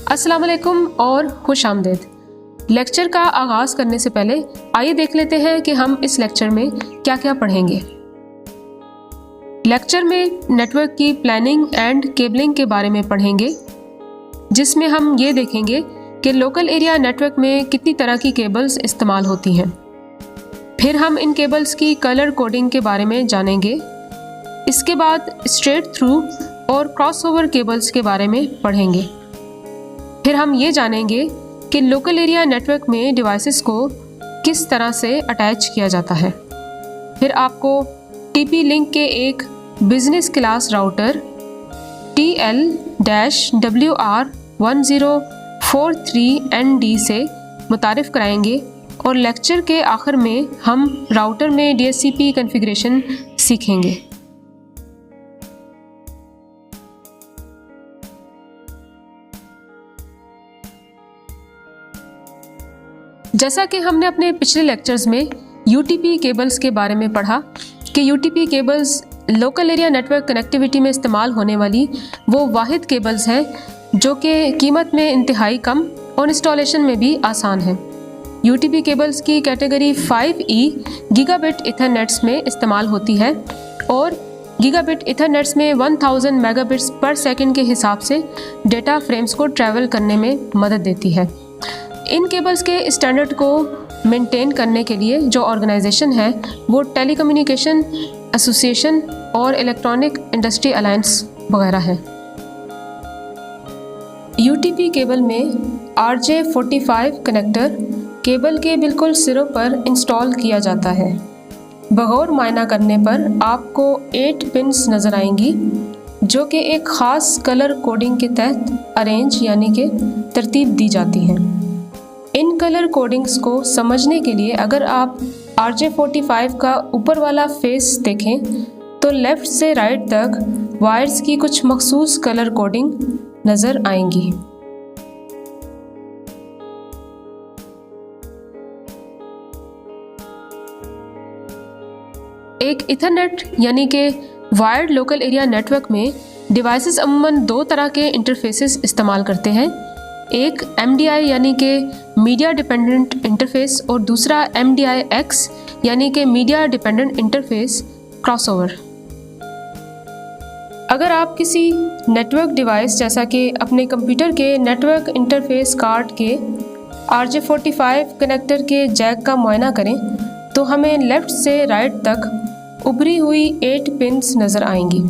अस्सलाम वालेकुम और खुश आमदीद। लेक्चर का आगाज़ करने से पहले आइए देख लेते हैं कि हम इस लेक्चर में क्या क्या पढ़ेंगे। लेक्चर में नेटवर्क की प्लानिंग एंड केबलिंग के बारे में पढ़ेंगे, जिसमें हम ये देखेंगे कि लोकल एरिया नेटवर्क में कितनी तरह की केबल्स इस्तेमाल होती हैं। फिर हम इन केबल्स की कलर कोडिंग के बारे में जानेंगे। इसके बाद स्ट्रेट थ्रू और क्रॉसओवर केबल्स के बारे में पढ़ेंगे। फिर हम ये जानेंगे कि लोकल एरिया नेटवर्क में डिवाइसेस को किस तरह से अटैच किया जाता है। फिर आपको टीपी लिंक के एक बिजनेस क्लास राउटर TL-WR1043ND से मुतारिफ कराएंगे और लेक्चर के आखिर में हम राउटर में DHCP कॉन्फ़िगरेशन सीखेंगे। जैसा कि हमने अपने पिछले लेक्चर्स में UTP केबल्स के बारे में पढ़ा कि UTP cables local area network connectivity में इस्तेमाल होने वाली वो वाहिद केबल्स हैं जो कि कीमत में इंतहाई कम और इंस्टॉलेशन में भी आसान है। UTP केबल्स की कैटेगरी 5E गीगाबिट ईथरनेट्स में इस्तेमाल होती है और गीगाबिट ईथरनेट्स में 1000 मेगाबिट्स पर सेकंड के हिसाब से डेटा फ्रेम्स को ट्रैवल करने में मदद देती है। इन केबल्स के स्टैंडर्ड को मेंटेन करने के लिए जो ऑर्गेनाइजेशन है वो टेलीकम्युनिकेशन एसोसिएशन और इलेक्ट्रॉनिक इंडस्ट्री अलायंस वगैरह है। UTP केबल में RJ45 कनेक्टर केबल के बिल्कुल सिरों पर इंस्टॉल किया जाता है। बगौर मायना करने पर आपको 8 पिन्स नज़र आएंगी जो कि एक ख़ास कलर कोडिंग के तहत अरेंज यानी कि तरतीब दी जाती हैं। इन कलर कोडिंग्स को समझने के लिए अगर आप RJ45 का ऊपर वाला फेस देखें तो लेफ़्ट से राइट तक वायर्स की कुछ मखसूस कलर कोडिंग नज़र आएंगी। एक ईथरनेट यानी कि वायर्ड लोकल एरिया नेटवर्क में डिवाइसेस अमूमन 2 तरह के इंटरफेसेस इस्तेमाल करते हैं। एक MDI यानी कि मीडिया डिपेंडेंट इंटरफेस और दूसरा MDI-X यानी कि मीडिया डिपेंडेंट इंटरफेस क्रॉसओवर। अगर आप किसी नेटवर्क डिवाइस जैसा कि अपने कंप्यूटर के नेटवर्क इंटरफेस कार्ड के RJ45 कनेक्टर के जैक का मुआयना करें तो हमें लेफ़्ट से राइट तक उभरी हुई 8 पिन्स नज़र आएंगी।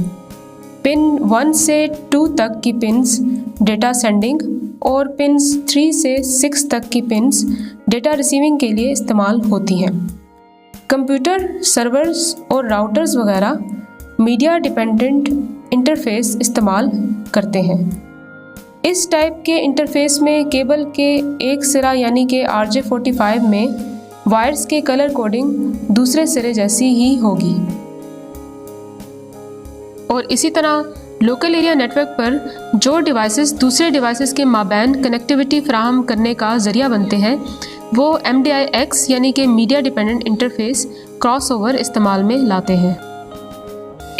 पिन 1 से 2 तक की पिन्स डेटा सेंडिंग और पिन्स 3 से 6 तक की पिन्स डेटा रिसीविंग के लिए इस्तेमाल होती हैं। कंप्यूटर सर्वर्स और राउटर्स वगैरह मीडिया डिपेंडेंट इंटरफेस इस्तेमाल करते हैं। इस टाइप के इंटरफेस में केबल के एक सिरा यानी कि RJ45 में वायर्स के कलर कोडिंग दूसरे सिरे जैसी ही होगी और इसी तरह लोकल एरिया नेटवर्क पर जो डिवाइसेस दूसरे डिवाइसेस के माबैन कनेक्टिविटी फराहम करने का ज़रिया बनते हैं वो MDI-X यानी कि मीडिया डिपेंडेंट इंटरफेस क्रॉसओवर इस्तेमाल में लाते हैं।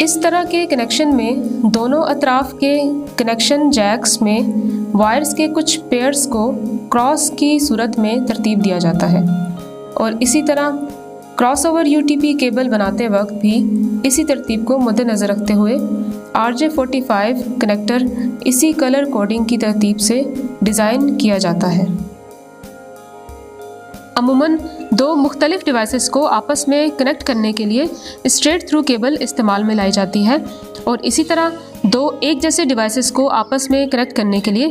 इस तरह के कनेक्शन में दोनों अतराफ के कनेक्शन जैक्स में वायर्स के कुछ पेयर्स को क्रॉस की सूरत में तरतीब दिया जाता है और इसी तरह क्रॉसओवर UTP केबल बनाते वक्त भी इसी तरतीब को मद्देनज़र रखते हुए RJ45 कनेक्टर इसी कलर कोडिंग की तरतीब से डिज़ाइन किया जाता है। अमूमन 2 मुख्तलिफ डिवाइसेस को आपस में कनेक्ट करने के लिए स्ट्रेट थ्रू केबल इस्तेमाल में लाई जाती है और इसी तरह 2 एक जैसे डिवाइसेस को आपस में कनेक्ट करने के लिए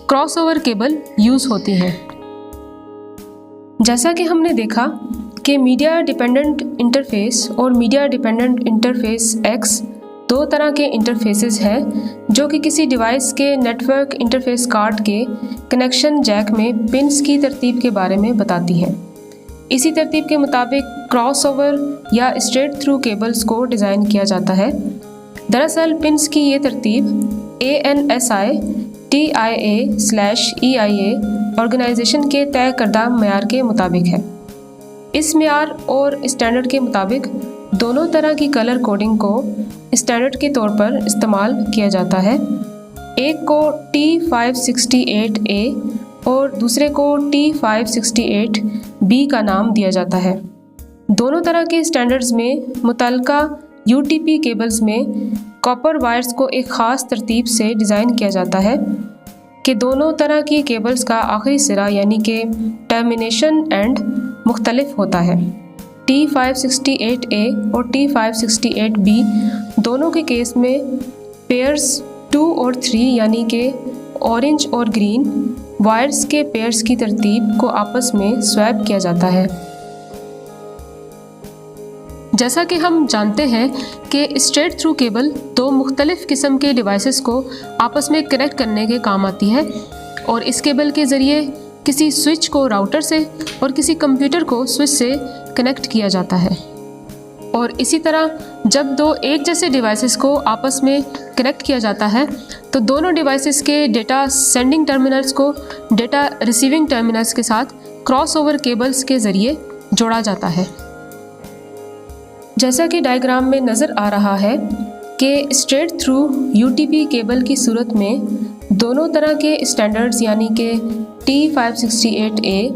क्रॉसओवर केबल यूज़ होती है। जैसा कि हमने देखा कि मीडिया डिपेंडेंट इंटरफेस और मीडिया डिपेंडेंट इंटरफेस X 2 तरह के इंटरफेसेस हैं जो कि किसी डिवाइस के नेटवर्क इंटरफेस कार्ड के कनेक्शन जैक में पिन्स की तरतीब के बारे में बताती हैं। इसी तरतीब के मुताबिक क्रॉसओवर या स्ट्रेट थ्रू केबल्स को डिज़ाइन किया जाता है। दरअसल पिन्स की ये तरतीब ANSI TIA/EIA ऑर्गेनाइजेशन के तय करदा मयार के मुताबिक है। इस मयार और स्टैंडर्ड के मुताबिक दोनों तरह की कलर कोडिंग को स्टैंडर्ड के तौर पर इस्तेमाल किया जाता है एक को T568A और दूसरे को T568B का नाम दिया जाता है। दोनों तरह के स्टैंडर्ड्स में मुतल्लिका UTP केबल्स में कॉपर वायर्स को एक ख़ास तरतीब से डिज़ाइन किया जाता है कि दोनों तरह की केबल्स का आखिरी सिरा यानी कि टर्मिनेशन एंड मुख्तलिफ होता है। T568A और T568B दोनों के केस में पेयर्स 2 और 3 यानी कि ऑरेंज और ग्रीन वायर्स के पेयर्स की तरतीब को आपस में स्वैप किया जाता है। जैसा कि हम जानते हैं कि स्ट्रेट थ्रू केबल दो मुख्तलिफ किस्म के डिवाइसेस को आपस में कनेक्ट करने के काम आती है और इस केबल के ज़रिए किसी स्विच को राउटर से और किसी कंप्यूटर को स्विच से कनेक्ट किया जाता है। और इसी तरह जब दो एक जैसे डिवाइसेस को आपस में कनेक्ट किया जाता है तो दोनों डिवाइसेस के डेटा सेंडिंग टर्मिनल्स को डेटा रिसीविंग टर्मिनल्स के साथ क्रॉसओवर केबल्स के ज़रिए जोड़ा जाता है। जैसा कि डायग्राम में नज़र आ रहा है कि स्ट्रेट थ्रू UTP केबल की सूरत में दोनों तरह के स्टैंडर्ड्स यानी कि T568A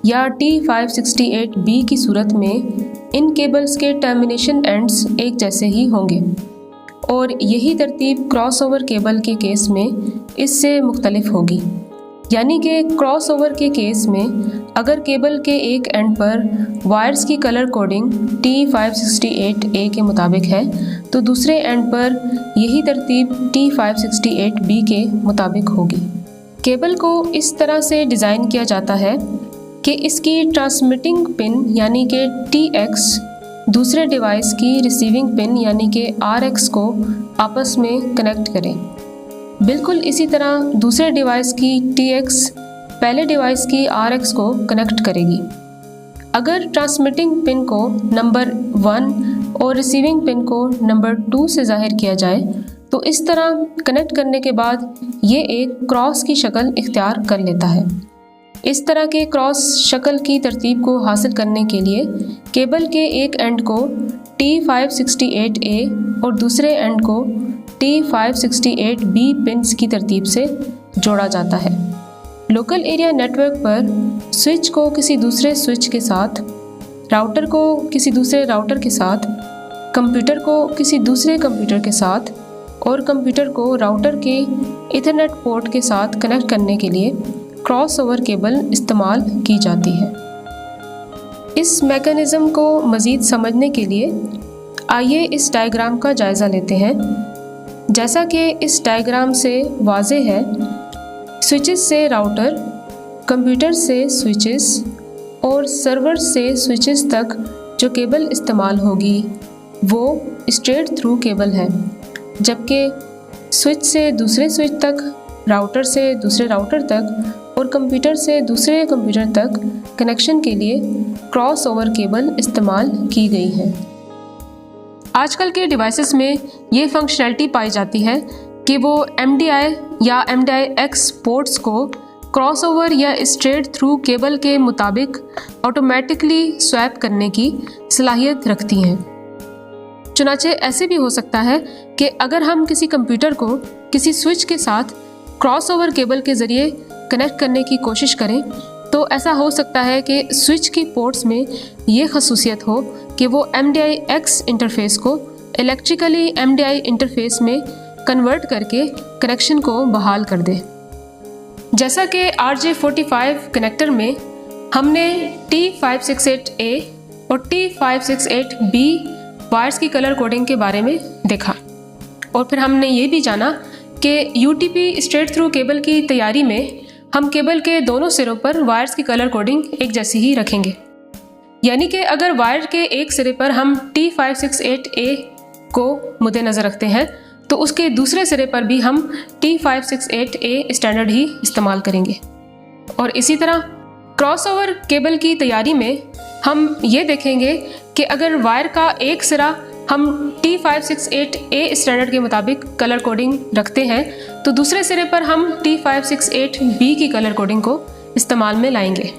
या T568B की सूरत में इन केबल्स के टर्मिनेशन एंड्स एक जैसे ही होंगे और यही तरतीब क्रॉसओवर केबल के केस में इससे मुख्तलिफ होगी। यानी कि क्रॉसओवर के केस में अगर केबल के एक एंड पर वायर्स की कलर कोडिंग T568A के मुताबिक है तो दूसरे एंड पर यही तरतीब T568B के मुताबिक होगी। केबल को इस तरह से डिज़ाइन किया जाता है कि इसकी ट्रांसमिटिंग पिन यानी कि TX दूसरे डिवाइस की रिसीविंग पिन यानी कि RX को आपस में कनेक्ट करें। बिल्कुल इसी तरह दूसरे डिवाइस की TX पहले डिवाइस की RX को कनेक्ट करेगी। अगर ट्रांसमिटिंग पिन को नंबर 1 और रिसीविंग पिन को नंबर 2 से ज़ाहिर किया जाए तो इस तरह कनेक्ट करने के बाद ये एक क्रॉस की शक्ल इख्तियार कर लेता है। इस तरह के क्रॉस शक्ल की तरतीब को हासिल करने के लिए केबल के एक एंड को T568A और दूसरे एंड को T568B पिन्स की तरतीब से जोड़ा जाता है। लोकल एरिया नेटवर्क पर स्विच को किसी दूसरे स्विच के साथ, राउटर को किसी दूसरे राउटर के साथ, कंप्यूटर को किसी दूसरे कंप्यूटर के साथ और कंप्यूटर को राउटर के ईथरनेट पोर्ट के साथ कनेक्ट करने के लिए क्रॉसओवर केबल इस्तेमाल की जाती है। इस मैकेनिज़्म को मज़ीद समझने के लिए आइए इस डायग्राम का जायज़ा लेते हैं। जैसा कि इस डायग्राम से वाज़ेह है, स्विचेस से राउटर, कंप्यूटर से स्विचेस और सर्वर से स्विचेस तक जो केबल इस्तेमाल होगी वो स्ट्रेट थ्रू केबल है, जबकि स्विच से दूसरे स्विच तक, राउटर से दूसरे राउटर तक और कंप्यूटर से दूसरे कंप्यूटर तक कनेक्शन के लिए क्रॉसओवर केबल इस्तेमाल की गई है। आजकल के डिवाइसेस में ये फंक्शनैलिटी पाई जाती है कि वो MDI या MDI-X पोर्ट्स को क्रॉसओवर या स्ट्रेट थ्रू केबल के मुताबिक ऑटोमेटिकली स्वैप करने की सलाहियत रखती हैं। चुनाचे ऐसे भी हो सकता है कि अगर हम किसी कंप्यूटर को किसी स्विच के साथ क्रॉसओवर केबल के ज़रिए कनेक्ट करने की कोशिश करें तो ऐसा हो सकता है कि स्विच की पोर्ट्स में ये खसूसियत हो कि वो MDI-X इंटरफेस को इलेक्ट्रिकली MDI इंटरफेस में कन्वर्ट करके कनेक्शन को बहाल कर दे। जैसा कि RJ45 कनेक्टर में हमने T568A और T568B वायर्स की कलर कोडिंग के बारे में देखा और फिर हमने ये भी जाना कि UTP स्ट्रेट थ्रू केबल की तैयारी में हम केबल के दोनों सिरों पर वायर्स की कलर कोडिंग एक जैसी ही रखेंगे। यानी कि अगर वायर के एक सिरे पर हम T568A को मुद्देनज़र रखते हैं तो उसके दूसरे सिरे पर भी हम T568A स्टैंडर्ड ही इस्तेमाल करेंगे। और इसी तरह क्रॉसओवर केबल की तैयारी में हम ये देखेंगे कि अगर वायर का एक सिरा हम T568A स्टैंडर्ड के मुताबिक कलर कोडिंग रखते हैं तो दूसरे सिरे पर हम T568B की कलर कोडिंग को इस्तेमाल में लाएंगे।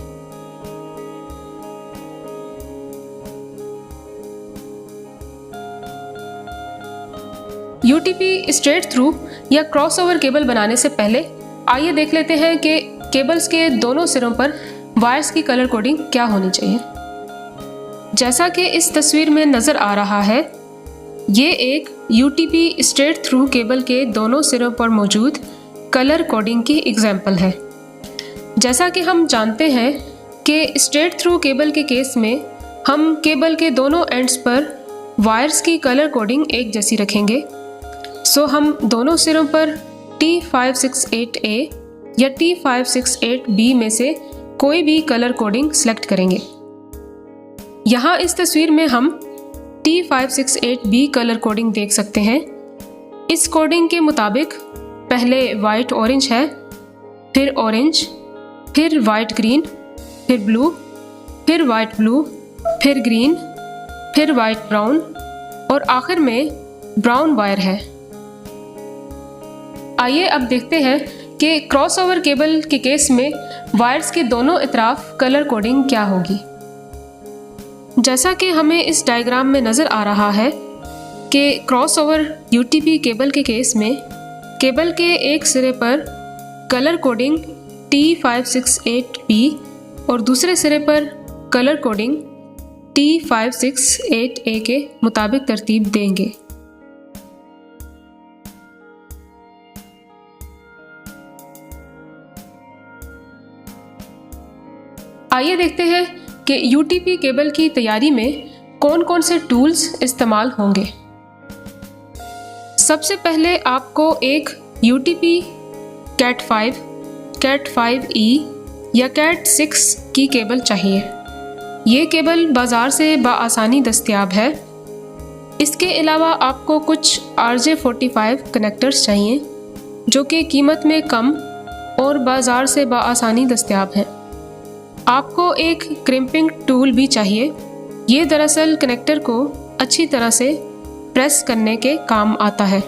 UTP स्ट्रेट थ्रू या क्रॉसओवर केबल बनाने से पहले आइए देख लेते हैं कि केबल्स के दोनों सिरों पर वायर्स की कलर कोडिंग क्या होनी चाहिए। जैसा कि इस तस्वीर में नज़र आ रहा है, ये एक UTP स्ट्रेट थ्रू केबल के दोनों सिरों पर मौजूद कलर कोडिंग की एग्जाम्पल है। जैसा कि हम जानते हैं कि स्ट्रेट थ्रू केबल के केस में हम केबल के दोनों एंड्स पर वायर्स की कलर कोडिंग एक जैसी रखेंगे। सो हम दोनों सिरों पर T568A या T568B में से कोई भी कलर कोडिंग सेलेक्ट करेंगे। यहाँ इस तस्वीर में हम T568B कलर कोडिंग देख सकते हैं। इस कोडिंग के मुताबिक पहले वाइट ऑरेंज है, फिर ऑरेंज, फिर वाइट ग्रीन, फिर ब्लू, फिर वाइट ब्लू, फिर ग्रीन, फिर वाइट ब्राउन और आखिर में ब्राउन वायर है। आइए अब देखते हैं कि क्रॉसओवर केबल के केस में वायर्स के दोनों इतराफ कलर कोडिंग क्या होगी। जैसा कि हमें इस डायग्राम में नज़र आ रहा है कि क्रॉसओवर UTP केबल के केस में केबल के एक सिरे पर कलर कोडिंग T568B और दूसरे सिरे पर कलर कोडिंग T568A के मुताबिक तरतीब देंगे। आइए देखते हैं कि UTP केबल की तैयारी में कौन कौन से टूल्स इस्तेमाल होंगे। सबसे पहले आपको एक UTP Cat5, Cat5e या Cat6 की केबल चाहिए। ये केबल बाज़ार से बआसानी दस्तयाब है। इसके अलावा आपको कुछ RJ45 कनेक्टर्स चाहिए जो कि कीमत में कम और बाज़ार से बआसानी दस्तयाब हैं। आपको एक क्रिम्पिंग टूल भी चाहिए। ये दरअसल कनेक्टर को अच्छी तरह से प्रेस करने के काम आता है।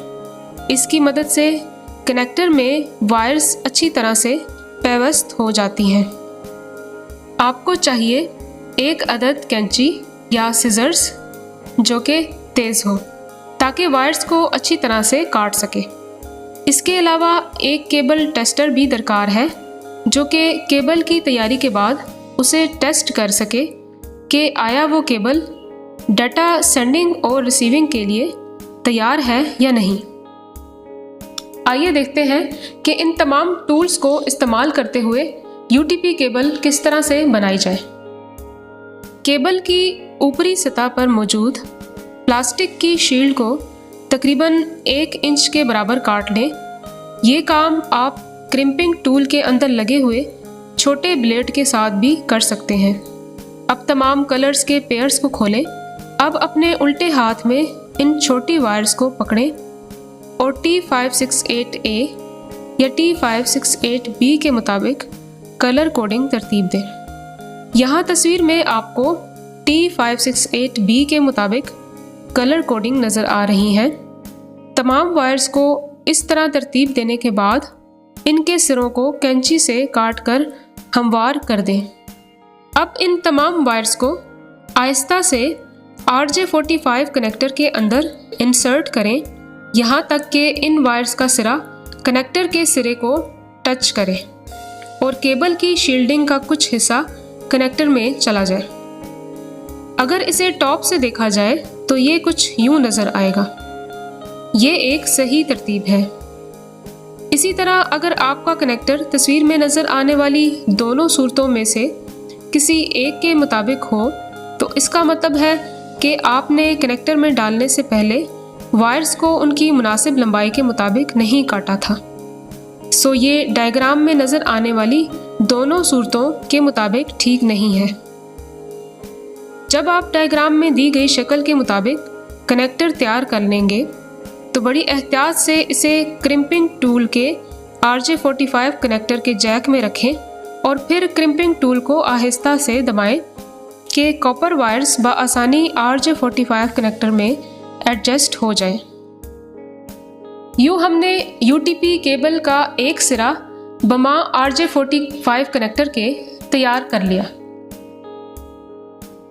इसकी मदद से कनेक्टर में वायर्स अच्छी तरह से पेवस्त हो जाती हैं। आपको चाहिए एक अदद कैंची या सिजर्स जो कि तेज़ हो ताकि वायर्स को अच्छी तरह से काट सके। इसके अलावा एक केबल टेस्टर भी दरकार है जो कि केबल की तैयारी के बाद उसे टेस्ट कर सके कि आया वो केबल डाटा सेंडिंग और रिसीविंग के लिए तैयार है या नहीं। आइए देखते हैं कि इन तमाम टूल्स को इस्तेमाल करते हुए UTP केबल किस तरह से बनाई जाए। केबल की ऊपरी सतह पर मौजूद प्लास्टिक की शील्ड को तकरीबन 1 इंच के बराबर काट लें। ये काम आप क्रिम्पिंग टूल के अंदर लगे हुए छोटे ब्लेड के साथ भी कर सकते हैं। अब तमाम कलर्स के पेयर्स को खोलें। अब अपने उल्टे हाथ में इन छोटी वायर्स को पकड़ें और T568A या T568B के मुताबिक कलर कोडिंग तरतीब दें। यहाँ तस्वीर में आपको T568B के मुताबिक कलर कोडिंग नज़र आ रही है। तमाम वायर्स को इस तरह तरतीब देने के बाद इनके सिरों को कैंची से काट कर हमवार कर दें। अब इन तमाम वायर्स को आहिस्ता से RJ45 कनेक्टर के अंदर इंसर्ट करें, यहाँ तक कि इन वायर्स का सिरा कनेक्टर के सिरे को टच करे और केबल की शील्डिंग का कुछ हिस्सा कनेक्टर में चला जाए। अगर इसे टॉप से देखा जाए तो ये कुछ यूं नज़र आएगा। ये एक सही तरतीब है। इसी तरह अगर आपका कनेक्टर तस्वीर में नज़र आने वाली दोनों सूरतों में से किसी एक के मुताबिक हो तो इसका मतलब है कि आपने कनेक्टर में डालने से पहले वायर्स को उनकी मुनासिब लंबाई के मुताबिक नहीं काटा था। सो ये डायग्राम में नज़र आने वाली दोनों सूरतों के मुताबिक ठीक नहीं है। जब आप डायग्राम में दी गई शक्ल के मुताबिक कनेक्टर तैयार कर लेंगे तो बड़ी एहतियात से इसे क्रिम्पिंग टूल के RJ45 कनेक्टर के जैक में रखें और फिर क्रिम्पिंग टूल को आहिस्ता से दबाएं कि कॉपर वायर्स बआसानी RJ45 कनेक्टर में एडजस्ट हो जाएं। यूँ हमने UTP केबल का एक सिरा बमा RJ45 कनेक्टर के तैयार कर लिया।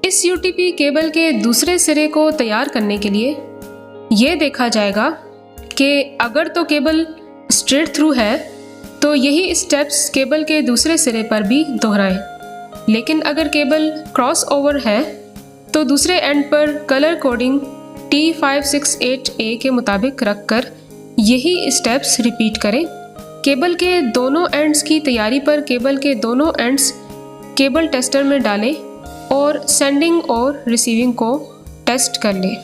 इस UTP केबल के दूसरे सिरे को तैयार करने के लिए ये देखा जाएगा कि अगर तो केबल स्ट्रेट थ्रू है तो यही स्टेप्स केबल के दूसरे सिरे पर भी दोहराएं। लेकिन अगर केबल क्रॉस ओवर है तो दूसरे एंड पर कलर कोडिंग T568A के मुताबिक रखकर यही स्टेप्स रिपीट करें। केबल के दोनों एंड्स की तैयारी पर केबल के दोनों एंड्स केबल टेस्टर में डालें और सेंडिंग और रिसीविंग को टेस्ट कर लें।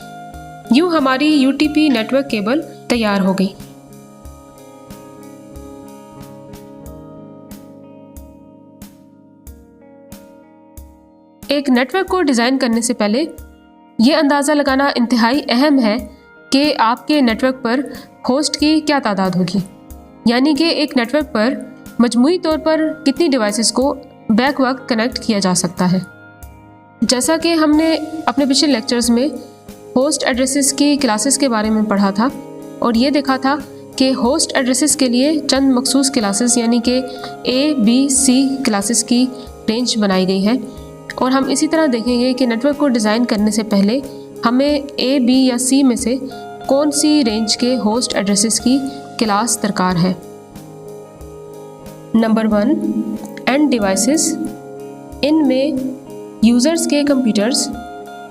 यूँ हमारी UTP नेटवर्क केबल तैयार हो गई। एक नेटवर्क को डिज़ाइन करने से पहले ये अंदाज़ा लगाना इंतहाई अहम है कि आपके नेटवर्क पर होस्ट की क्या तादाद होगी, यानी कि एक नेटवर्क पर मजमूई तौर पर कितनी डिवाइसेस को बैक वक्त कनेक्ट किया जा सकता है। जैसा कि हमने अपने पिछले लेक्चर्स में होस्ट एड्रेसेस की क्लासेस के बारे में पढ़ा था और ये देखा था कि होस्ट एड्रेसेस के लिए चंद मखसूस क्लासेस यानी कि A-B-C क्लासेस की रेंज बनाई गई है। और हम इसी तरह देखेंगे कि नेटवर्क को डिज़ाइन करने से पहले हमें A, B या C में से कौन सी रेंज के होस्ट एड्रेसेस की क्लास दरकार है। Number 1, end devices. इनमें यूज़र्स के कंप्यूटर्स,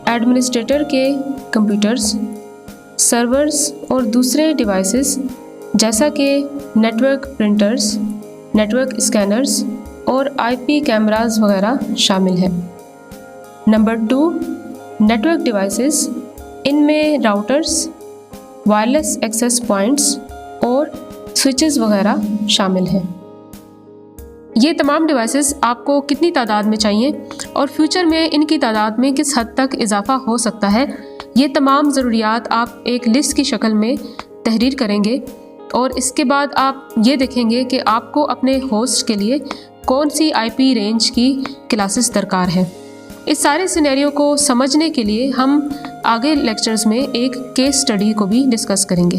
एडमिनिस्ट्रेटर के कंप्यूटर्स, सर्वर्स और दूसरे डिवाइसेस जैसा कि नेटवर्क प्रिंटर्स, नेटवर्क स्कैनर्स और IP कैमरास वगैरह शामिल हैं। Number 2, network devices. इनमें राउटर्स, वायरलेस एक्सेस पॉइंट्स और स्विचेस वगैरह शामिल हैं। ये तमाम डिवाइसेस आपको कितनी तादाद में चाहिए और फ्यूचर में इनकी तादाद में किस हद तक इजाफा हो सकता है, ये तमाम ज़रूरियात आप एक लिस्ट की शक्ल में तहरीर करेंगे और इसके बाद आप ये देखेंगे कि आपको अपने होस्ट के लिए कौन सी IP रेंज की क्लासेस दरकार है। इस सारे सिनेरियो को समझने के लिए हम आगे लेक्चर्स में एक केस स्टडी को भी डिस्कस करेंगे।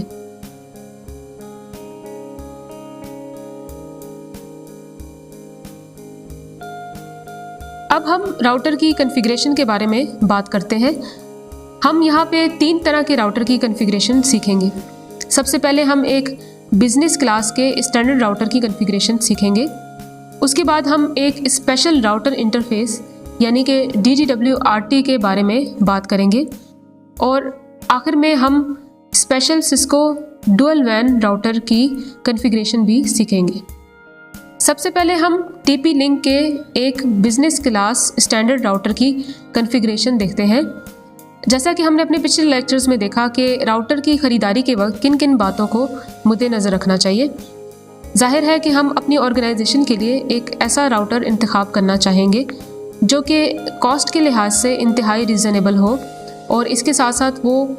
अब हम राउटर की कॉन्फ़िगरेशन के बारे में बात करते हैं। हम यहाँ पे 3 तरह के राउटर की कॉन्फ़िगरेशन सीखेंगे। सबसे पहले हम एक बिजनेस क्लास के स्टैंडर्ड राउटर की कॉन्फ़िगरेशन सीखेंगे। उसके बाद हम एक स्पेशल राउटर इंटरफेस यानी कि DDWRT के बारे में बात करेंगे और आखिर में हम स्पेशल सिस्को डुअल वैन राउटर की कॉन्फ़िगरेशन भी सीखेंगे। सबसे पहले हम TP-Link के एक बिजनेस क्लास स्टैंडर्ड राउटर की कॉन्फ़िगरेशन देखते हैं। जैसा कि हमने अपने पिछले लेक्चर्स में देखा कि राउटर की ख़रीदारी के वक्त किन किन बातों को मद्देनज़र रखना चाहिए। जाहिर है कि हम अपनी ऑर्गेनाइजेशन के लिए एक ऐसा राउटर इंतखाब करना चाहेंगे जो कि कॉस्ट के लिहाज से इंतहाई रीज़नेबल हो और इसके साथ साथ वो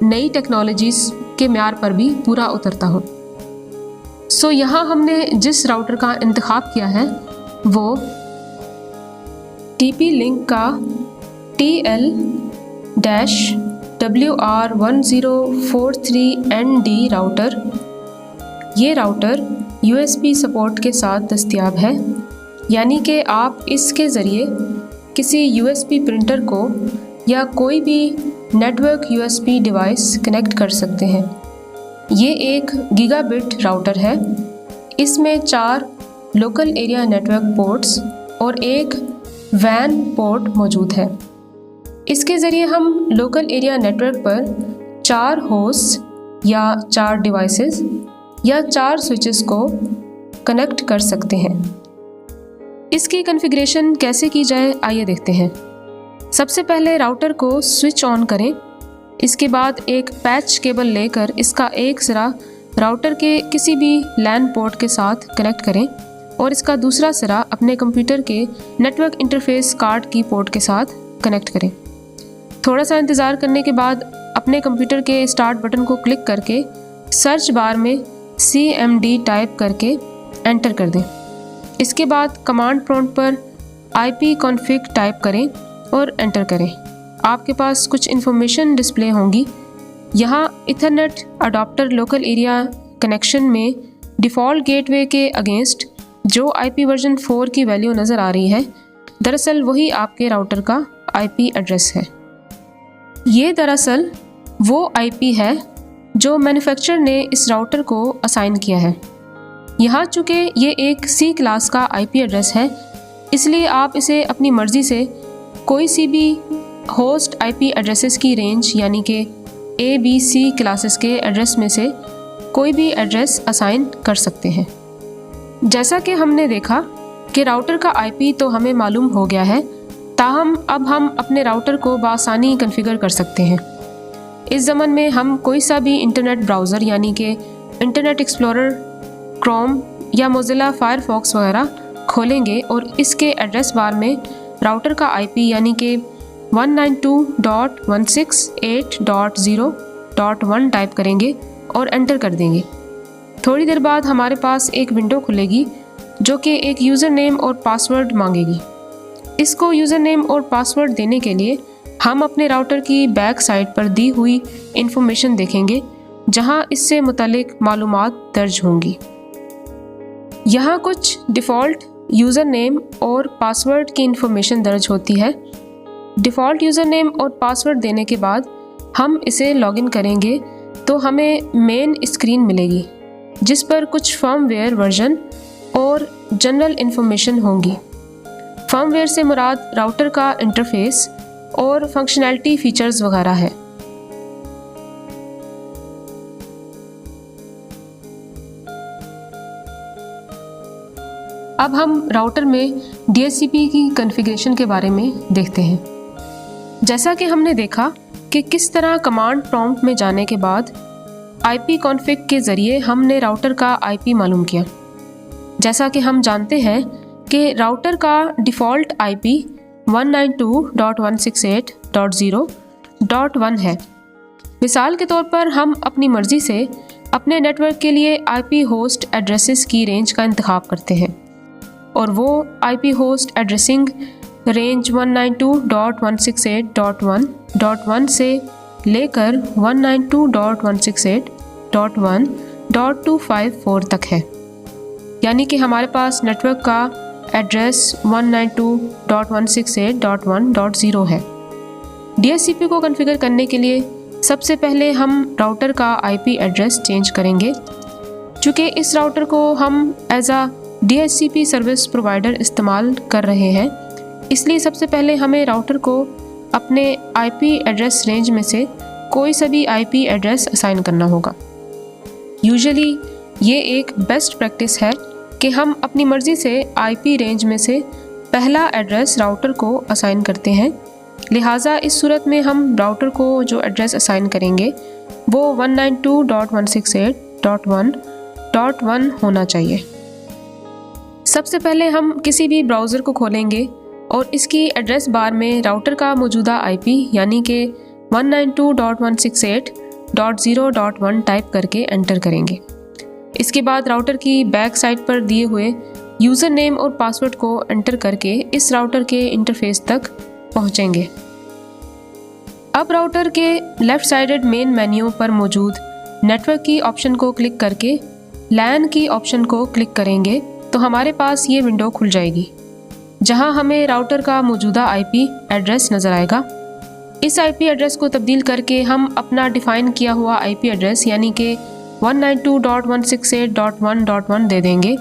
नई टेक्नोलॉजीज़ के म्यार पर भी पूरा उतरता हो। सो यहाँ हमने जिस राउटर का इंतखाब किया है वो TP-Link का TL-WR1043ND राउटर। ये राउटर USB सपोर्ट के साथ दस्तयाब है, यानी कि आप इसके ज़रिए किसी USB प्रिंटर को या कोई भी नेटवर्क USB डिवाइस कनेक्ट कर सकते हैं। ये एक गीगाबिट राउटर है। इसमें 4 लोकल एरिया नेटवर्क पोर्ट्स और एक वैन पोर्ट मौजूद है। इसके ज़रिए हम लोकल एरिया नेटवर्क पर 4 होस्ट या 4 डिवाइसेस या 4 स्विचेस को कनेक्ट कर सकते हैं। इसकी कॉन्फ़िगरेशन कैसे की जाए आइए देखते हैं। सबसे पहले राउटर को स्विच ऑन करें। इसके बाद एक पैच केबल लेकर इसका एक सिरा राउटर के किसी भी लैन पोर्ट के साथ कनेक्ट करें और इसका दूसरा सिरा अपने कंप्यूटर के नेटवर्क इंटरफेस कार्ड की पोर्ट के साथ कनेक्ट करें। थोड़ा सा इंतज़ार करने के बाद अपने कंप्यूटर के स्टार्ट बटन को क्लिक करके सर्च बार में CMD टाइप करके एंटर कर दें। इसके बाद कमांड प्रॉम्प्ट पर ipconfig टाइप करें और एंटर करें। आपके पास कुछ इन्फॉर्मेशन डिस्प्ले होंगी। यहाँ Ethernet adopter local area connection में डिफ़ॉल्ट गेटवे के अगेंस्ट जो IP वर्जन 4 की वैल्यू नज़र आ रही है, दरअसल वही आपके राउटर का IP एड्रेस है। ये दरअसल वो IP है जो मैन्युफैक्चरर ने इस राउटर को असाइन किया है। यहाँ चूँकि ये एक C क्लास का IP एड्रेस है, इसलिए आप इसे अपनी मर्ज़ी से कोई सी भी होस्ट IP एड्रेसेस की रेंज यानी कि ABC क्लासेस के एड्रेस में से कोई भी एड्रेस असाइन कर सकते हैं। जैसा कि हमने देखा कि राउटर का IP तो हमें मालूम हो गया है, ताहम अब हम अपने राउटर को बआसानी कॉन्फ़िगर कर सकते हैं। इस ज़माने में हम कोई सा भी इंटरनेट ब्राउज़र यानी कि इंटरनेट एक्सप्लोरर, क्रोम या मोज़िला फायरफॉक्स वगैरह खोलेंगे और इसके एड्रेस बार में राउटर का IP यानी कि 192.168.0.1 टाइप करेंगे और एंटर कर देंगे। थोड़ी देर बाद हमारे पास एक विंडो खुलेगी जो कि एक यूज़र नेम और पासवर्ड मांगेगी। इसको यूज़र नेम और पासवर्ड देने के लिए हम अपने राउटर की बैक साइड पर दी हुई इंफॉर्मेशन देखेंगे, जहां इससे मुतालिक मालूमात दर्ज होंगी। यहाँ कुछ डिफ़ॉल्ट यूज़र नेम और पासवर्ड की इंफॉर्मेशन दर्ज होती है। डिफ़ॉल्ट यूज़र नेम और पासवर्ड देने के बाद हम इसे लॉगिन करेंगे तो हमें मेन स्क्रीन मिलेगी, जिस पर कुछ फर्मवेयर वर्जन और जनरल इंफॉर्मेशन होंगी। फर्मवेयर से मुराद राउटर का इंटरफेस और फंक्शनैलिटी फीचर्स वगैरह है। अब हम राउटर में DHCP की कॉन्फ़िगरेशन के बारे में देखते हैं। जैसा कि हमने देखा कि किस तरह कमांड प्रॉम्प्ट में जाने के बाद IP कॉन्फ़िग के ज़रिए हमने राउटर का IP मालूम किया। जैसा कि हम जानते हैं कि राउटर का डिफ़ॉल्ट IP 192.168.0.1 है। मिसाल के तौर पर हम अपनी मर्ज़ी से अपने नेटवर्क के लिए IP होस्ट एड्रेसेस की रेंज का इंतखाब करते हैं और वो IP होस्ट एड्रेसिंग रेंज 192.168.1.1 से लेकर 192.168.1.254 तक है। यानी कि हमारे पास नेटवर्क का एड्रेस 192.168.1.0 है। DHCP को कॉन्फ़िगर करने के लिए सबसे पहले हम राउटर का IP एड्रेस चेंज करेंगे। चूँकि इस राउटर को हम एज आ DHCP सर्विस प्रोवाइडर इस्तेमाल कर रहे हैं, इसलिए सबसे पहले हमें राउटर को अपने IP एड्रेस रेंज में से कोई सा भी IP एड्रेस असाइन करना होगा। यूजुअली ये एक बेस्ट प्रैक्टिस है कि हम अपनी मर्ज़ी से IP रेंज में से पहला एड्रेस राउटर को असाइन करते हैं। लिहाजा इस सूरत में हम राउटर को जो एड्रेस असाइन करेंगे वो 192.168.1.1 होना चाहिए। सबसे पहले हम किसी भी ब्राउज़र को खोलेंगे और इसकी एड्रेस बार में राउटर का मौजूदा IP यानी कि 192.168.0.1 टाइप करके एंटर करेंगे। इसके बाद राउटर की बैक साइड पर दिए हुए यूज़र नेम और पासवर्ड को एंटर करके इस राउटर के इंटरफेस तक पहुंचेंगे। अब राउटर के लेफ़्ट साइडेड मेन मेन्यू पर मौजूद नेटवर्क की ऑप्शन को क्लिक करके LAN की ऑप्शन को क्लिक करेंगे तो हमारे पास ये विंडो खुल जाएगी, जहां हमें राउटर का मौजूदा IP एड्रेस नज़र आएगा। इस IP एड्रेस को तब्दील करके हम अपना डिफ़ाइन किया हुआ IP एड्रेस यानी कि 192.168.1.1 दे देंगे।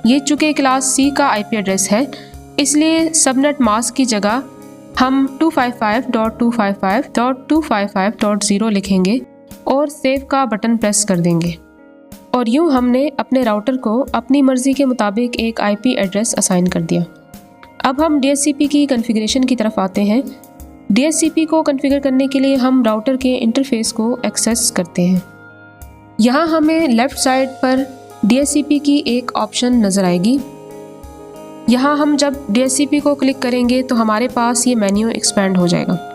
ये चूँकि क्लास C का IP एड्रेस है, इसलिए सबनेट मास्क की जगह हम 255.255.255.0 लिखेंगे और सेव का बटन प्रेस कर देंगे। और यूँ हमने अपने राउटर को अपनी मर्ज़ी के मुताबिक एक IP एड्रेस असाइन कर दिया। अब हम DHCP की कॉन्फ़िगरेशन की तरफ आते हैं। DHCP को कॉन्फ़िगर करने के लिए हम राउटर के इंटरफेस को एक्सेस करते हैं। यहाँ हमें लेफ़्ट साइड पर DHCP की एक ऑप्शन नज़र आएगी। यहाँ हम जब DHCP को क्लिक करेंगे तो हमारे पास ये मेन्यू एक्सपैंड हो जाएगा।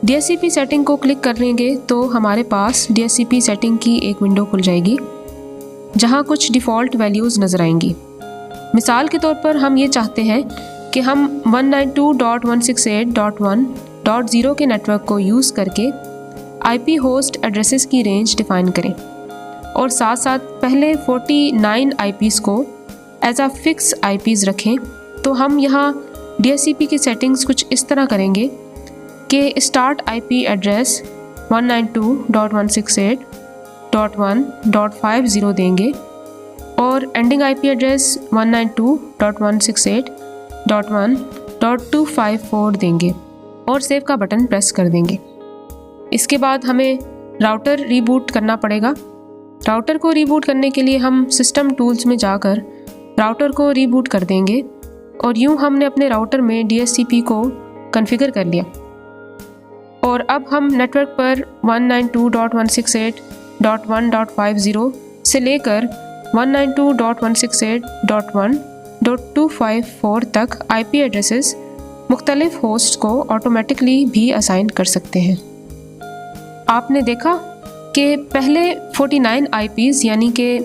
DHCP सेटिंग को क्लिक करेंगे तो हमारे पास DHCP सेटिंग की एक विंडो खुल जाएगी, जहाँ कुछ डिफ़ॉल्ट वैल्यूज़ नज़र आएंगी। मिसाल के तौर पर हम ये चाहते हैं कि हम 192.168.1.0 के नेटवर्क को यूज़ करके IP होस्ट एड्रेसेस की रेंज डिफ़ाइन करें और साथ साथ पहले 49 IPs को एज आ फिक्स IPs रखें। तो हम यहाँ DHCP की सेटिंग्स कुछ इस तरह करेंगे कि स्टार्ट IP एड्रेस 192.168.1.50 देंगे और एंडिंग आईपी एड्रेस 192.168.1.254 देंगे और सेव का बटन प्रेस कर देंगे। इसके बाद हमें राउटर रीबूट करना पड़ेगा। राउटर को रीबूट करने के लिए हम सिस्टम टूल्स में जाकर राउटर को रीबूट कर देंगे और यूँ हमने अपने राउटर में DHCP को कॉन्फ़िगर कर लिया। और अब हम नेटवर्क पर 192.168.1.50 से लेकर 192.168.1.254 तक आईपी एड्रेसेस मुख्तलिफ होस्ट को ऑटोमेटिकली भी असाइन कर सकते हैं। आपने देखा कि पहले 49 IPs यानी कि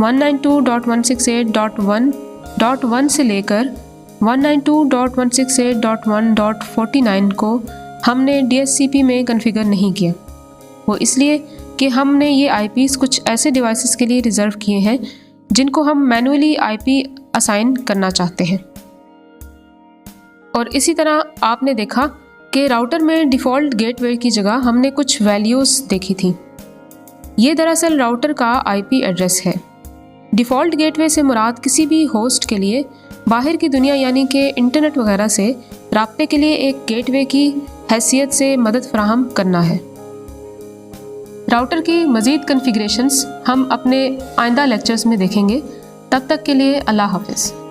192.168.1.1 से लेकर 192.168.1.49 को हमने DHCP में कॉन्फ़िगर नहीं किया। वो इसलिए कि हमने ये IPs कुछ ऐसे डिवाइसेस के लिए रिज़र्व किए हैं जिनको हम मैनुअली IP असाइन करना चाहते हैं। और इसी तरह आपने देखा कि राउटर में डिफ़ॉल्ट गेटवे की जगह हमने कुछ वैल्यूज़ देखी थी। ये दरअसल राउटर का IP एड्रेस है। डिफ़ॉल्ट गेटवे से मुराद किसी भी होस्ट के लिए बाहर की दुनिया यानी कि इंटरनेट वगैरह से राब्ते के लिए एक गेटवे की हैसियत से मदद फराहम करना है। राउटर की मज़ीद कॉन्फ़िगरेशंस हम अपने आइंदा लेक्चर्स में देखेंगे। तब तक के लिए अल्लाह हाफ़िज़।